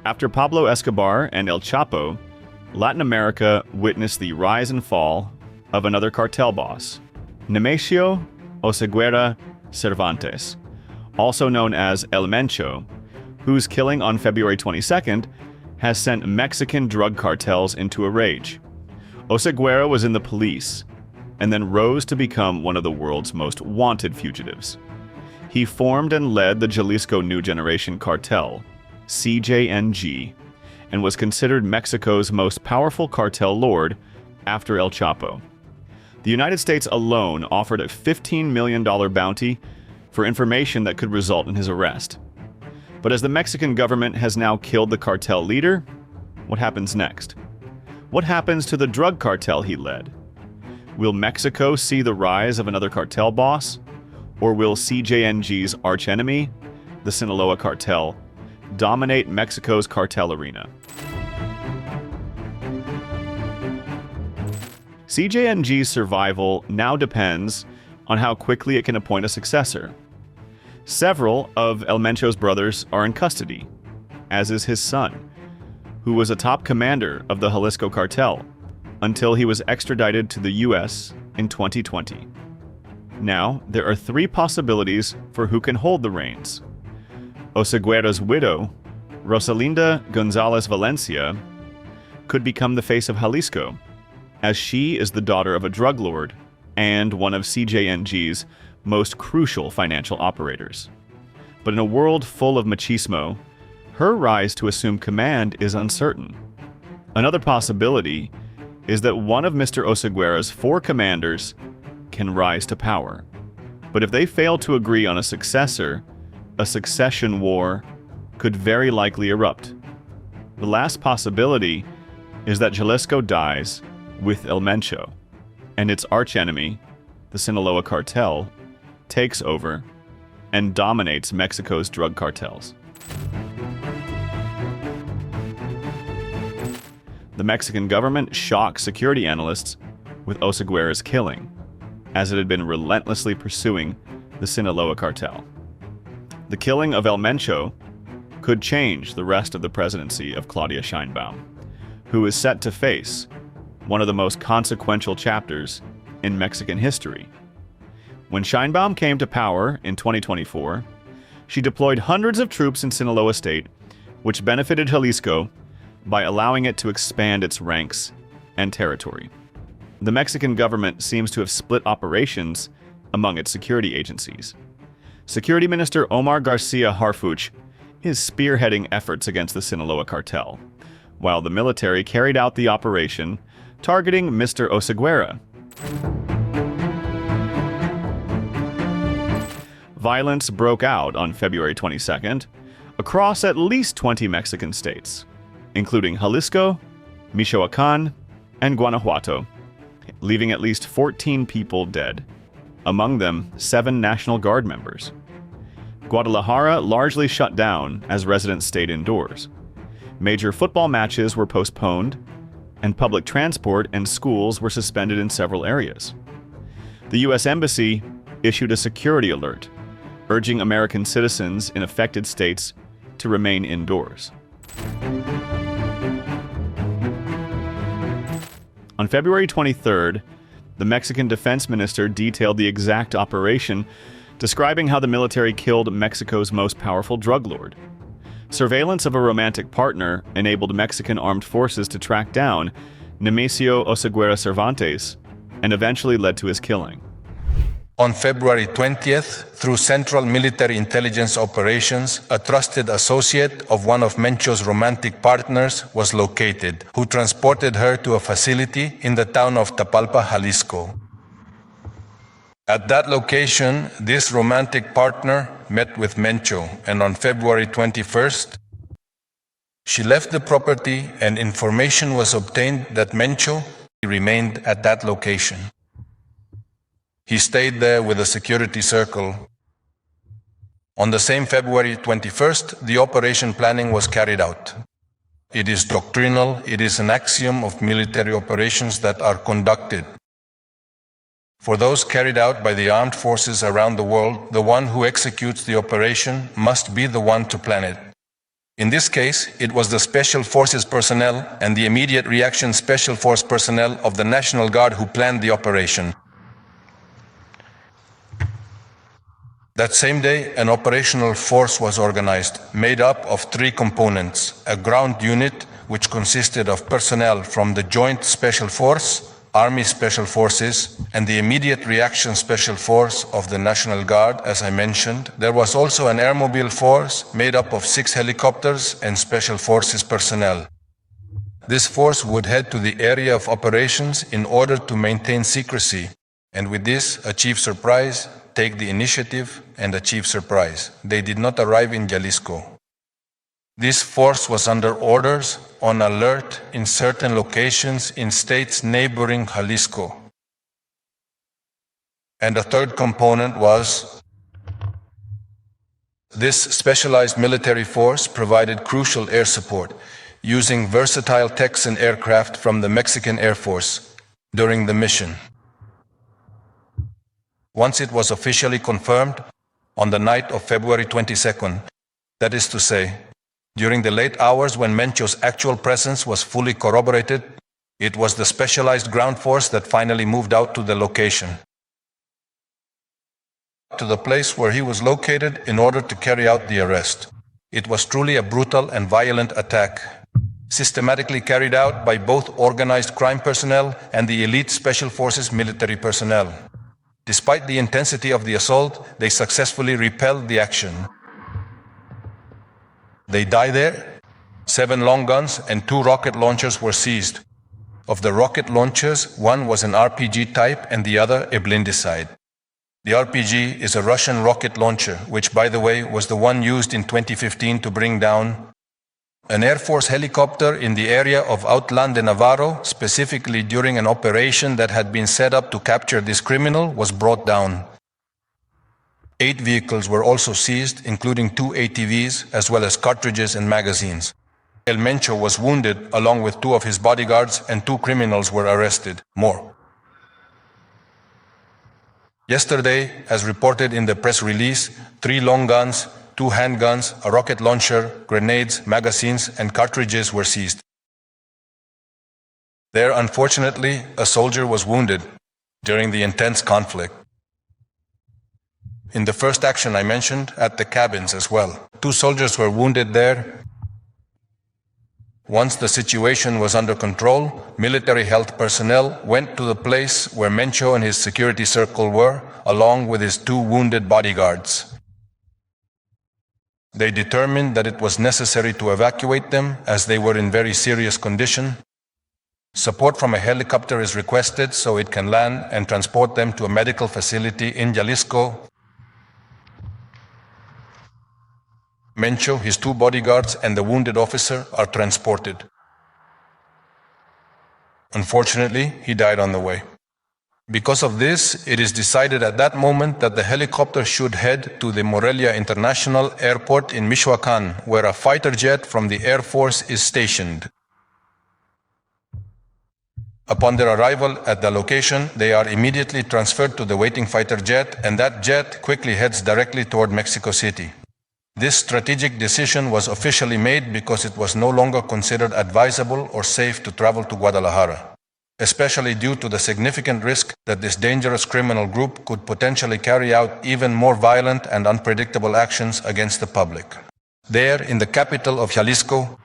After Pablo Escobar and El Chapo, Latin America witnessed the rise and fall of another cartel boss, Nemesio Oseguera Cervantes, also known as El Mencho, whose killing on February 22nd has sent Mexican drug cartels into a rage. Oseguera was in the police and then rose to become one of the world's most wanted fugitives. He formed and led the Jalisco New Generation Cartel, CJNG, and was considered Mexico's most powerful cartel lord after El Chapo. The United States alone offered a $15 million bounty for information that could result in his arrest. But as the Mexican government has now killed the cartel leader, what happens next? What happens to the drug cartel he led? Will Mexico see the rise of another cartel boss? Or will CJNG's archenemy, the Sinaloa cartel, dominate Mexico's cartel arena? CJNG's survival now depends on how quickly it can appoint a successor. Several of El Mencho's brothers are in custody, as is his son, who was a top commander of the Jalisco cartel until he was extradited to the U.S. in 2020. Now, there are three possibilities for who can hold the reins. Oseguera's widow, Rosalinda Gonzalez Valencia, could become the face of Jalisco, as she is the daughter of a drug lord and one of CJNG's most crucial financial operators. But in a world full of machismo, her rise to assume command is uncertain. Another possibility is that one of Mr. Oseguera's four commanders can rise to power. But if they fail to agree on a successor, a succession war could very likely erupt. The last possibility is that Jalisco dies with El Mencho, and its archenemy, the Sinaloa cartel, takes over and dominates Mexico's drug cartels. The Mexican government shocked security analysts with Oseguera's killing, as it had been relentlessly pursuing the Sinaloa cartel. The killing of El Mencho could change the rest of the presidency of Claudia Sheinbaum, who is set to face one of the most consequential chapters in Mexican history. When Sheinbaum came to power in 2024, she deployed hundreds of troops in Sinaloa state, which benefited Jalisco by allowing it to expand its ranks and territory. The Mexican government seems to have split operations among its security agencies. Security Minister Omar Garcia Harfuch is spearheading efforts against the Sinaloa cartel, while the military carried out the operation targeting Mr. Oseguera. Violence broke out on February 22nd across at least 20 Mexican states, including Jalisco, Michoacán, and Guanajuato, leaving at least 14 people dead, among them 7 National Guard members. Guadalajara largely shut down as residents stayed indoors. Major football matches were postponed, and public transport and schools were suspended in several areas. The U.S. Embassy issued a security alert, urging American citizens in affected states to remain indoors. On February 23rd, the Mexican defense minister detailed the exact operation, describing how the military killed Mexico's most powerful drug lord. Surveillance of a romantic partner enabled Mexican armed forces to track down Nemesio Oseguera Cervantes and eventually led to his killing. On February 20th, through Central Military Intelligence Operations, a trusted associate of one of Mencho's romantic partners was located, who transported her to a facility in the town of Tapalpa, Jalisco. At that location, this romantic partner met with Mencho, and on February 21st, she left the property and information was obtained that Mencho remained at that location. He stayed there with a security circle. On the same February 21st, the operation planning was carried out. It is doctrinal, it is an axiom of military operations that are conducted. For those carried out by the armed forces around the world, the one who executes the operation must be the one to plan it. In this case, it was the Special Forces personnel and the immediate reaction Special Force personnel of the National Guard who planned the operation. That same day, an operational force was organized, made up of 3 components: a ground unit, which consisted of personnel from the Joint Special Force, Army Special Forces, and the Immediate Reaction Special Force of the National Guard, as I mentioned. There was also an airmobile force made up of 6 helicopters and Special Forces personnel. This force would head to the area of operations in order to maintain secrecy, and with this, achieve surprise, take the initiative, and achieve surprise. They did not arrive in Jalisco. This force was under orders, on alert in certain locations in states neighboring Jalisco. And a third component was this specialized military force provided crucial air support, using versatile Texan aircraft from the Mexican Air Force during the mission. Once it was officially confirmed, on the night of February 22nd, that is to say, during the late hours when Mencho's actual presence was fully corroborated, it was the specialized ground force that finally moved out to the location, to the place where he was located in order to carry out the arrest. It was truly a brutal and violent attack, systematically carried out by both organized crime personnel and the elite Special Forces military personnel. Despite the intensity of the assault, they successfully repelled the action. They died there. 7 long guns and 2 rocket launchers were seized. Of the rocket launchers, one was an RPG type and the other a blindicide. The RPG is a Russian rocket launcher, which, by the way, was the one used in 2015 to bring down an Air Force helicopter in the area of Outlan de Navarro, specifically during an operation that had been set up to capture this criminal, was brought down. 8 vehicles were also seized, including 2 ATVs, as well as cartridges and magazines. El Mencho was wounded, along with 2 of his bodyguards, and 2 criminals were arrested. More. Yesterday, as reported in the press release, 3 long guns, 2 handguns, a rocket launcher, grenades, magazines, and cartridges were seized. There, unfortunately, a soldier was wounded during the intense conflict. In the first action I mentioned, at the cabins as well. 2 soldiers were wounded there. Once the situation was under control, military health personnel went to the place where Mencho and his security circle were, along with his 2 wounded bodyguards. They determined that it was necessary to evacuate them as they were in very serious condition. Support from a helicopter is requested so it can land and transport them to a medical facility in Jalisco. Mencho, his 2 bodyguards, and the wounded officer are transported. Unfortunately, he died on the way. Because of this, it is decided at that moment that the helicopter should head to the Morelia International Airport in Michoacan, where a fighter jet from the Air Force is stationed. Upon their arrival at the location, they are immediately transferred to the waiting fighter jet, and that jet quickly heads directly toward Mexico City. This strategic decision was officially made because it was no longer considered advisable or safe to travel to Guadalajara, especially due to the significant risk that this dangerous criminal group could potentially carry out even more violent and unpredictable actions against the public. There, in the capital of Jalisco,